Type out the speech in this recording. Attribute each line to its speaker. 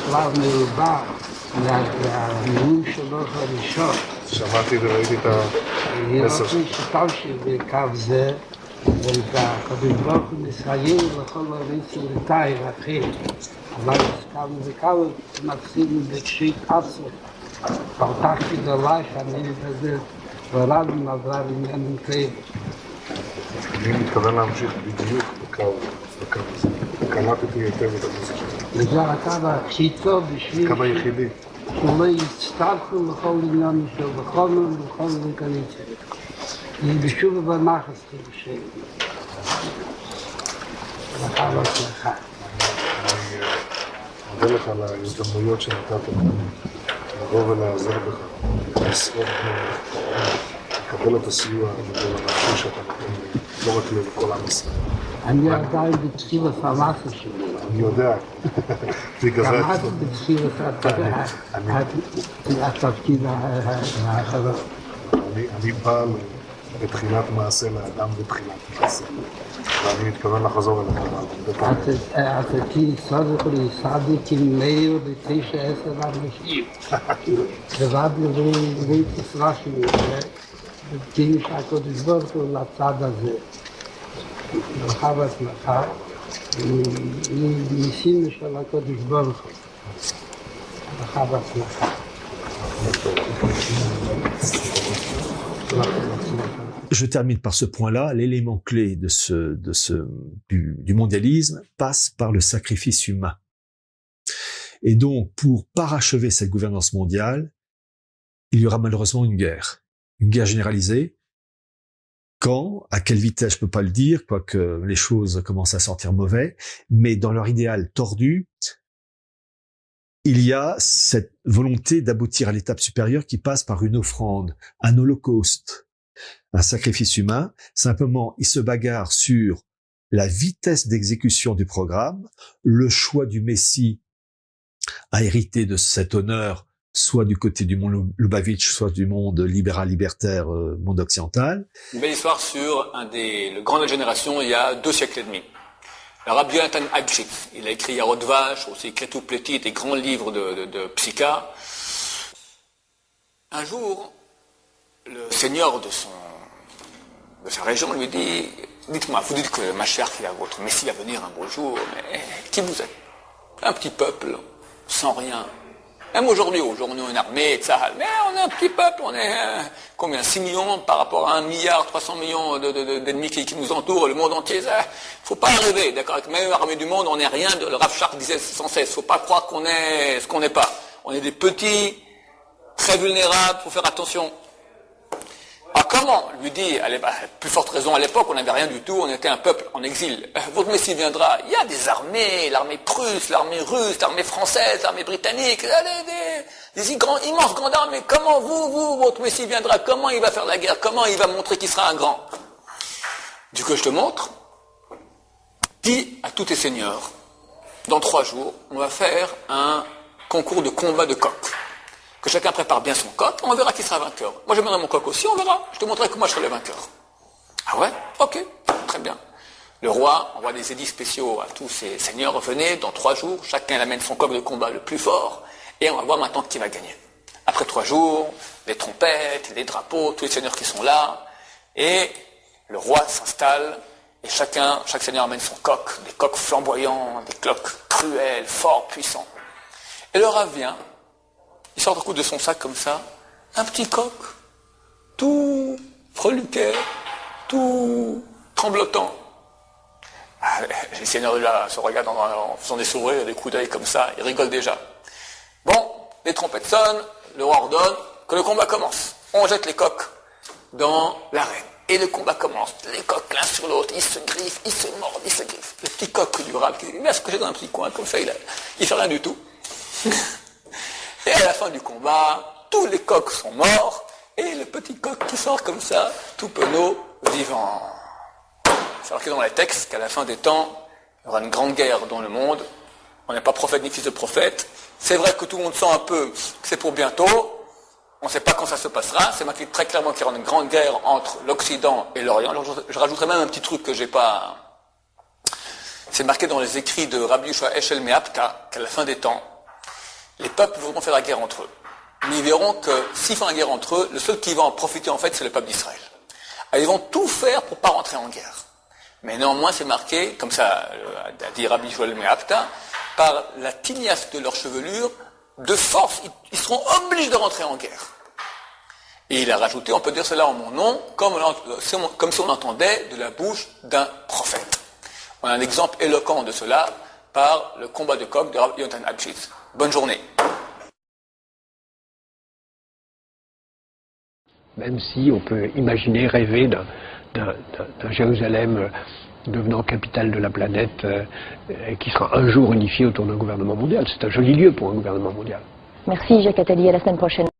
Speaker 1: כבר מרובע לנאום שלו הראשון.
Speaker 2: שמעתי וראיתי את המסר.
Speaker 1: אני שטוב שבקו זה, והקדוש ברוך הוא מסייע לכל הריצים לתאי, אחי. אבל הסכמנו וכמה מקסימים בקשית עצמך. פרטחתי דלייך, אני בזה, ורבים עבר עניינים כאלה.
Speaker 2: אני מתכוון להמשיך בדיוק בקו הזה. קלטתי היטב את המסר.
Speaker 1: וזה הקו הכי טוב בשביל...
Speaker 2: הקו היחידי.
Speaker 1: שלא יצטרכו לכל עניין של בחומר ובכל וקליציה. בשוב ובנחס תבשל. לקו הצלחה.
Speaker 2: אני מודה לך על ההזדמנויות שנתת לבוא ולעזר בך. לקבל את הסיוע ולהמשיך שאתה נותן לי, לא רק לי, לכל עם ישראל.
Speaker 1: אני עדיין בתחילת המסע שלי.
Speaker 2: אני יודע.
Speaker 1: למדתי בתחילת התפקיד האחרון.
Speaker 2: אני בא בתחילת מעשה לאדם בתחילת מעשה. ואני מתכוון לחזור אליך.
Speaker 1: אתה סודק לי סדיק עם מאיר ב9-10 אנשים. לבד ראיתי סרה שלי. וכי שהקודש ברוך הוא לצד הזה. ברכה והצלחה. ניסים של הקודש ברוך הוא. ברכה והצלחה.
Speaker 3: Je termine par ce point-là. L'élément clé du mondialisme passe par le sacrifice humain. Et donc, pour parachever cette gouvernance mondiale, il y aura malheureusement une guerre généralisée. Quand, à quelle vitesse, je peux pas le dire, quoique les choses commencent à sentir mauvais, mais dans leur idéal tordu, il y a cette volonté d'aboutir à l'étape supérieure qui passe par une offrande, un holocauste, un sacrifice humain. Simplement, ils se bagarrent sur la vitesse d'exécution du programme, le choix du Messie à hériter de cet honneur, soit du côté du monde Lubavitch, soit du monde libéral-libertaire, monde occidental.
Speaker 4: Une belle histoire sur le grand de la génération, il y a 2 siècles et demi. Le Rabbi Yonatan Eibschitz, il a écrit Yarod Vash, aussi Kretou Pleti, des grands livres de psycha. Un jour, le seigneur de sa région lui dit, dites-moi, vous dites que Mashiach, votre Messie va venir un beau jour, mais qui vous êtes? Un petit peuple, sans rien. Même aujourd'hui, on est une armée, etc. Mais on est un petit peuple, on est combien 6 millions par rapport à 1 milliard 300 millions d'ennemis qui nous entourent, le monde entier. Il faut pas rêver, d'accord? Avec même l'armée du monde, on n'est rien. Le Rav Shark disait sans cesse, faut pas croire qu'on est ce qu'on n'est pas. On est des petits, très vulnérables, faut faire attention. Alors comment lui dit, à plus forte raison à l'époque, on n'avait rien du tout, on était un peuple en exil. Votre Messie viendra, il y a des armées, l'armée prusse, l'armée russe, l'armée française, l'armée britannique, des immenses grandes armées. Comment votre Messie viendra, comment il va faire la guerre, comment il va montrer qu'il sera un grand? Du coup, je te montre, dis à tous tes seigneurs, dans 3 jours, on va faire un concours de combat de coqs. Que chacun prépare bien son coq, on verra qui sera vainqueur. Moi, je mènerai mon coq aussi, on verra. Je te montrerai que moi, je serai le vainqueur. Ah ouais? Ok, très bien. Le roi envoie des édits spéciaux à tous ses seigneurs. Venez, dans 3 jours, chacun amène son coq de combat le plus fort, et on va voir maintenant qui va gagner. Après 3 jours, les trompettes, les drapeaux, tous les seigneurs qui sont là, et le roi s'installe, et chaque seigneur amène son coq, des coqs flamboyants, des coqs cruels, forts, puissants. Et le roi vient, il sort un coup de son sac comme ça, un petit coq, tout freluquet, tout tremblotant. Les seigneurs là se regardent en faisant des sourires, des coups d'œil comme ça, ils rigolent déjà. Bon, les trompettes sonnent, le roi ordonne que le combat commence. On jette les coqs dans l'arène. Et le combat commence. Les coqs l'un sur l'autre, ils se griffent, ils se mordent, ils se griffent. Le petit coq du rab, il va se coucher dans un petit coin, comme ça, il fait rien du tout. Et à la fin du combat, tous les coqs sont morts, et le petit coq qui sort comme ça, tout penaud, vivant. C'est marqué dans les textes qu'à la fin des temps, il y aura une grande guerre dans le monde. On n'est pas prophète ni fils de prophète. C'est vrai que tout le monde sent un peu que c'est pour bientôt. On ne sait pas quand ça se passera. C'est marqué très clairement qu'il y aura une grande guerre entre l'Occident et l'Orient. Alors, je rajouterai même un petit truc que j'ai pas c'est marqué dans les écrits de Rabbi Yoshua Eshel Meapta qu'à la fin des temps, les peuples voudront faire la guerre entre eux. Mais ils verront que s'ils font la guerre entre eux, le seul qui va en profiter en fait, c'est le peuple d'Israël. Alors, ils vont tout faire pour ne pas rentrer en guerre. Mais néanmoins, c'est marqué, comme ça a dit Rabbi Yoshua Meapta, par la tignasse de leur chevelure, de force, ils seront obligés de rentrer en guerre. Et il a rajouté, on peut dire cela en mon nom, comme si on entendait de la bouche d'un prophète. On a un exemple éloquent de cela par le combat de coq de Rabbi Yonatan Habshitz. Bonne journée.
Speaker 5: Même si on peut imaginer, rêver d'un Jérusalem devenant capitale de la planète qui sera un jour unifié autour d'un gouvernement mondial. C'est un joli lieu pour un gouvernement mondial.
Speaker 6: Merci Jacques Attali, à la semaine prochaine.